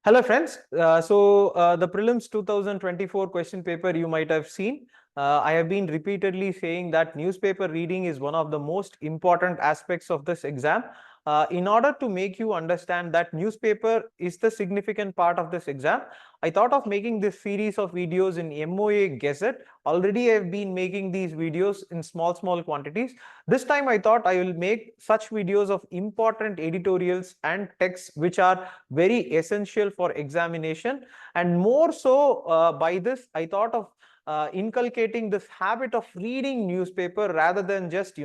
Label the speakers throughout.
Speaker 1: Hello friends. The prelims 2024 question paper you might have seen. I have been repeatedly saying that newspaper reading is one of the most important aspects of this exam. In order to make you understand that newspaper is the significant part of this exam, I thought of making this series of videos in MoAGazette. Already I've been making these videos in small quantities. This time I thought I will make such videos of important editorials and texts which are very essential for examination. And more so, by this I thought of inculcating this habit of reading newspaper rather than just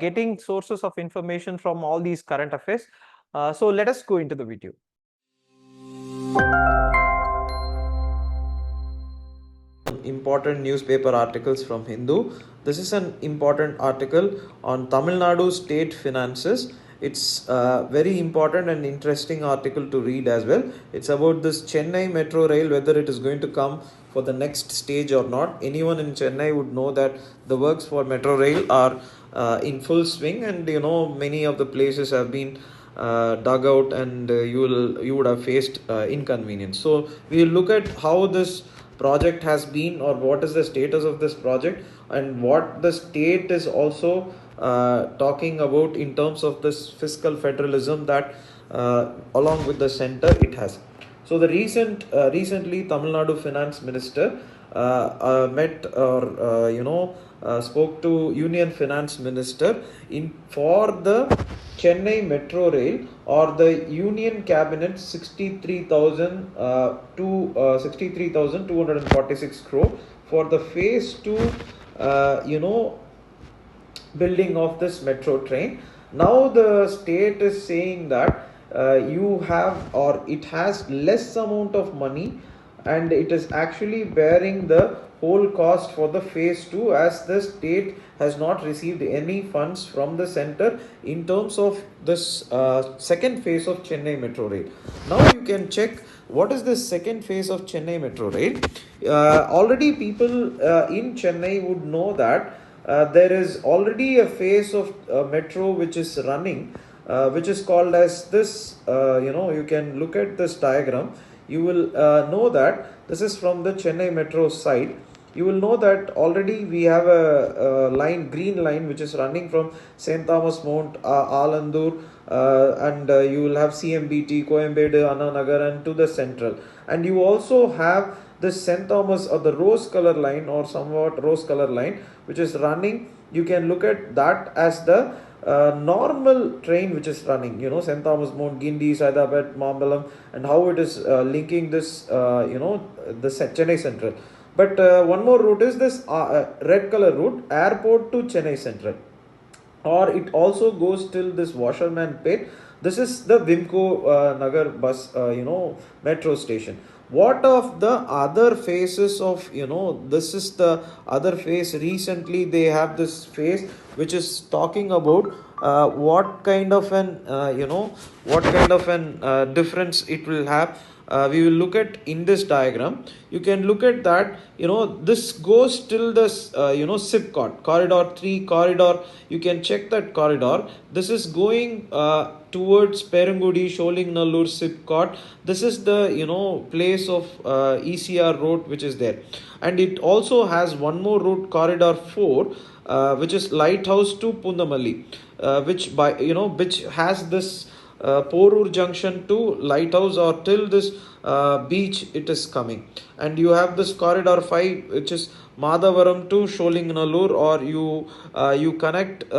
Speaker 1: getting sources of information from all these current affairs. So let us go into the video.
Speaker 2: Important newspaper articles from Hindu. This is an important article on Tamil Nadu state finances. It's a very important and interesting article to read as well. It's about this Chennai metro rail, whether it is going to come for the next stage or not. Would know that the works for metro rail are in full swing, and many of the places have been dug out, and you would have faced inconvenience. So we'll look at how this project has been, or what is the status of this project, and what the state is also talking about in terms of this fiscal federalism that along with the center it has. So the recently Tamil Nadu finance minister met or spoke to union finance minister in for the Chennai metro rail, or the union cabinet 63,246 crore for the phase 2 building of this metro train. Now the state is saying that it has less amount of money, and it is actually bearing the whole cost for the phase 2, as the state has not received any funds from the center in terms of this second phase of Chennai metro rail. Now you can check what is the second phase of Chennai metro rail. Already people in Chennai would know that there is already a phase of metro which is running, which is called as this. You can look at this diagram. You will know that this is from the Chennai metro side. You will know that already we have a green line, which is running from St. Thomas Mount, Alandur, and you will have CMBT, Coimbatore, Anna Nagar, and to the central. And you also have the St. Thomas, or the rose color line, or somewhat rose color line, which is running. You can look at that as the normal train which is running, St. Thomas Mount, Gindi, Saidabad, Mambalam, and how it is linking this, the Chennai Central. But one more route is this red color route, airport to Chennai Central, or it also goes till this Washerman Pit. This is the Vimco Nagar bus, metro station. What of the other phases of, this is the other phase. Recently they have this phase which is talking about what kind of an difference it will have. We will look at in this diagram. You can look at that. This goes till this SIP corridor 3 corridor. You can check that corridor. This is going towards Perungudi, Sholingnallur, SIPCOT. This is the place of ECR road which is there, and it also has one more route, corridor 4, which is Lighthouse to Pundamalli, which has this Porur junction to Lighthouse, or till this beach it is coming. And you have this corridor 5, which is Madavaram to Sholingnallur, or you connect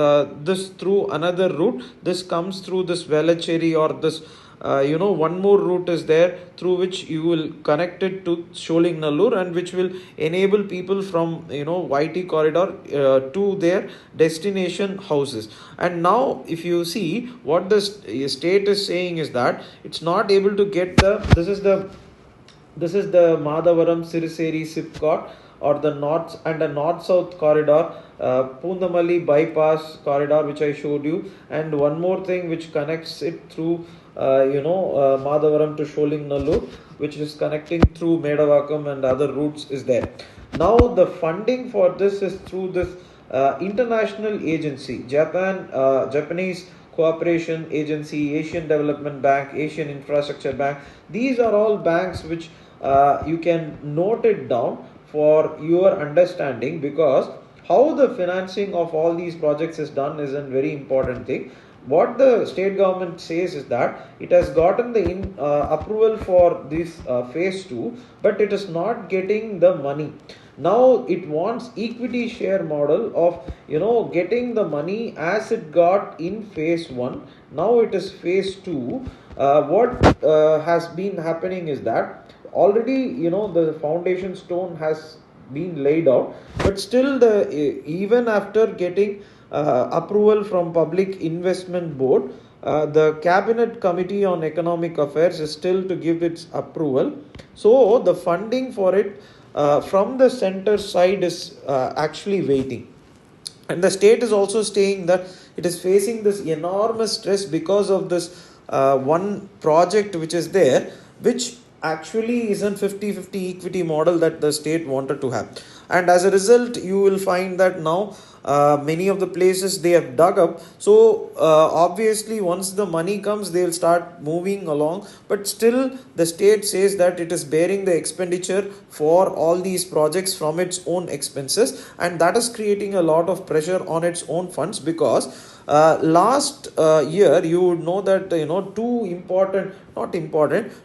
Speaker 2: this through another route. This comes through this Velachery, or this one more route is there through which you will connect it to Sholingnallur, and which will enable people from YT corridor to their destination houses. And now if you see what the state is saying is that it's not able to get this is the Madavaram Siriseri SIPCOT, or the north and the north-south corridor, Pundamalli bypass corridor, which I showed you, and one more thing which connects it through Madavaram to Sholingnallur, which is connecting through Medavakam and other routes is there. Now the funding for this is through this international agency, Japanese Cooperation Agency, Asian Development Bank, Asian Infrastructure Bank. These are all banks which you can note it down for your understanding, because how the financing of all these projects is done is a very important thing. What the state government says is that it has gotten the approval for this phase 2, but it is not getting the money. Now it wants equity share model of getting the money as it got in phase 1. Now it is phase 2. What has been happening is that already the foundation stone has been laid out, but still even after getting approval from Public Investment Board, the Cabinet Committee on Economic Affairs is still to give its approval. So the funding for it from the center side is actually waiting. And the state is also saying that it is facing this enormous stress because of this one project which is there, which actually isn't 50-50 equity model that the state wanted to have. And as a result, you will find that now many of the places they have dug up. So obviously once the money comes, they will start moving along, but still the state says that it is bearing the expenditure for all these projects from its own expenses, and that is creating a lot of pressure on its own funds. Because last year you would know that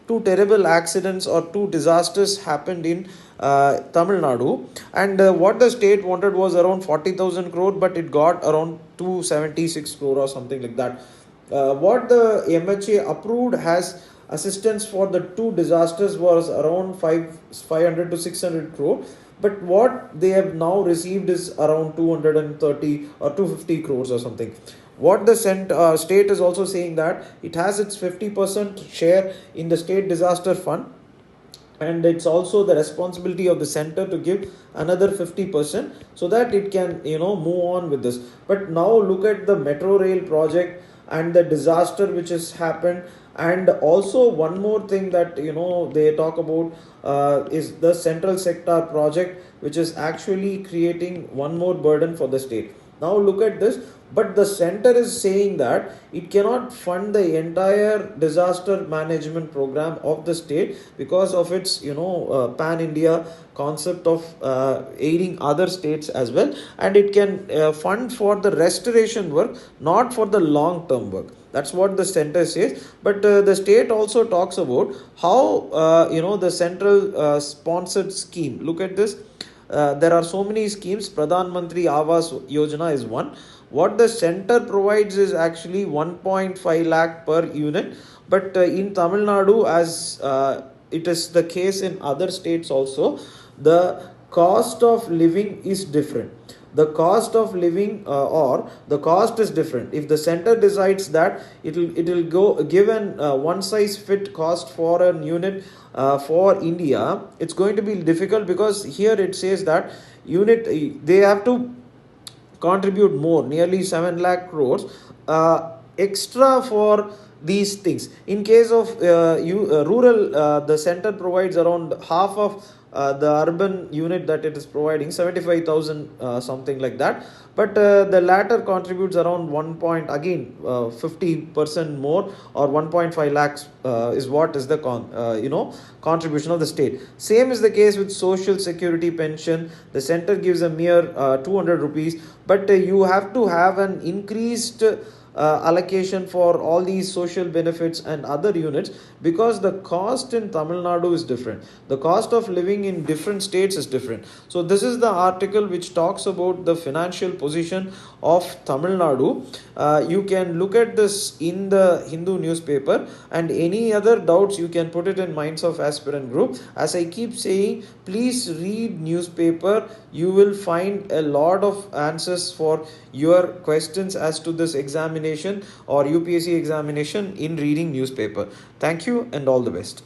Speaker 2: two terrible accidents or two disasters happened in Tamil Nadu, and what the state wanted was around 40,000 crore, but it got around 276 crore or something like that. What the MHA approved as assistance for the two disasters was around 500 to 600 crore, but what they have now received is around 230 or 250 crores or something. What the state is also saying that it has its 50% share in the state disaster fund, and it's also the responsibility of the center to give another 50% so that it can move on with this. But now look at the metro rail project and the disaster which has happened. And also one more thing that they talk about is the central sector project, which is actually creating one more burden for the state. Now look at this, but the center is saying that it cannot fund the entire disaster management program of the state because of its pan India concept of aiding other states as well, and it can fund for the restoration work, not for the long term work. That's what the center says. But the state also talks about how the central sponsored scheme. Look at this. There are so many schemes. Pradhan Mantri Awas Yojana is one. What the center provides is actually 1.5 lakh per unit, but in Tamil Nadu, as it is the case in other states also, the cost of living is different. The cost of living or the cost is different. If the center decides that it will go give an one size fit cost for a unit for India, it's going to be difficult, because here it says that they have to contribute more, nearly 7 lakh crores extra for these things. In case of rural, the center provides around half of the urban unit that it is providing, 75,000 something like that, but the latter contributes around 50% more, or 1.5 lakhs is what is the contribution of the state. Same is the case with social security pension. The center gives a mere 200 rupees, but you have to have an increased allocation for all these social benefits and other units, because the cost in Tamil Nadu is different. The cost of living in different states is different. So this is the article which talks about the financial position of Tamil Nadu. You can look at this in the Hindu newspaper, and any other doubts you can put it in Minds of Aspirant group. As I keep saying, please read newspaper. You will find a lot of answers for your questions as to this examination or UPSC examination in reading newspaper. Thank you and all the best.